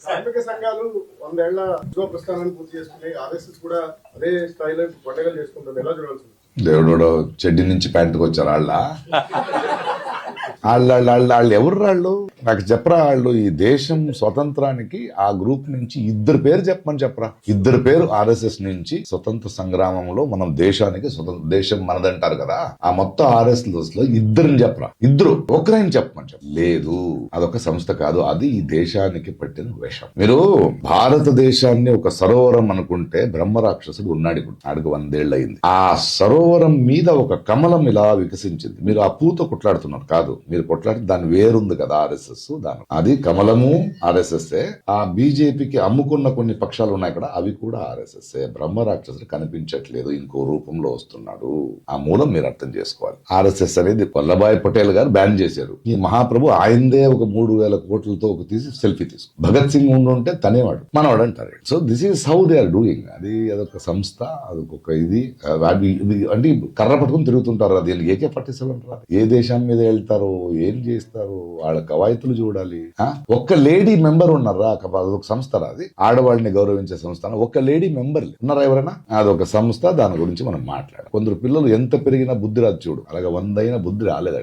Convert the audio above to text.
కార్మిక సంఘాలు 100 ఏళ్ల ఉద్యోగ ప్రస్థానాన్ని పూర్తి చేసుకుని ఆర్ఎస్ఎస్ కూడా అదే స్థాయిలో పండుగలు చేసుకుంటుంది. ఎలా చూడాల్సింది? దేవుడు చెడ్డి నుంచి ప్యాంటుకు వచ్చారు వాళ్ళు ఎవరు రాళ్ళు నాకు చెప్పరా? వాళ్ళు ఈ దేశం స్వతంత్రానికి ఆ గ్రూప్ నుంచి ఇద్దరు పేరు చెప్పమని చెప్పరా. ఇద్దరు పేరు ఆర్ఎస్ఎస్ నుంచి స్వతంత్ర సంగ్రామంలో మనం దేశానికి స్వతంత్ర దేశం మనదంటారు కదా, ఆ మొత్తం ఆర్ఎస్ఎస్ లో ఇద్దరిని చెప్పరా. ఇద్దరు ఒకరైనా చెప్పమని చెప్ప. లేదు, అదొక సంస్థ కాదు, అది ఈ దేశానికి పట్టిన విషం. మీరు భారతదేశాన్ని ఒక సరోవరం అనుకుంటే బ్రహ్మరాక్షసుడు ఉన్నాడు. ఇప్పుడు ఆడికి 100 ఏళ్ళు అయింది. ఆ సరోవరం మీద ఒక కమలం ఇలా వికసించింది. మీరు ఆ పూత కొట్లాడుతున్నారు కాదు, మీరు కొట్లాడి దాని వేరుంది కదా ఆర్ఎస్ఎస్. దాని అది కమలము ఆర్ఎస్ఎస్. ఆ బీజేపీకి అమ్ముకున్న కొన్ని పక్షాలు ఉన్నాయి కదా, అవి కూడా ఆర్ఎస్ఎస్. బ్రహ్మరాక్షసుడు కనిపించట్లేదు, ఇంకో రూపంలో వస్తున్నాడు. ఆ మూలం మీరు అర్థం చేసుకోవాలి. ఆర్ఎస్ఎస్ అనేది వల్లభాయ్ పటేల్ గారు బ్యాన్ చేశారు. ఈ మహాప్రభు ఆయనదే ఒక 3000 కోట్లతో ఒక తీసి సెల్ఫీ తీసుకు. భగత్ సింగ్ ఉండుంటే తనేవాడు మనవాడు అంటారు. So this is how they are doing. అదొక సంస్థ, అదొక ఇది అంటే కర్ర పట్టుకుని తిరుగుతుంటారు. అది ఏకే పట్టిస్తారంటారా? ఏ దేశం మీద వెళ్తారో ఏం చేస్తారు, వాళ్ళ కవాయితులు చూడాలి. ఒక్క లేడీ మెంబర్ ఉన్నారా? అదొక సంస్థ, అది ఆడవాళ్ళని గౌరవించే సంస్థ. ఒక్క లేడీ మెంబర్ ఉన్నారా ఎవరైనా? అదొక సంస్థ. దాని గురించి మనం మాట్లాడాలి. కొందరు పిల్లలు ఎంత పెరిగినా బుద్ధి రాదు చూడు, అలాగే 100 అయినా బుద్ధి రాలేదు.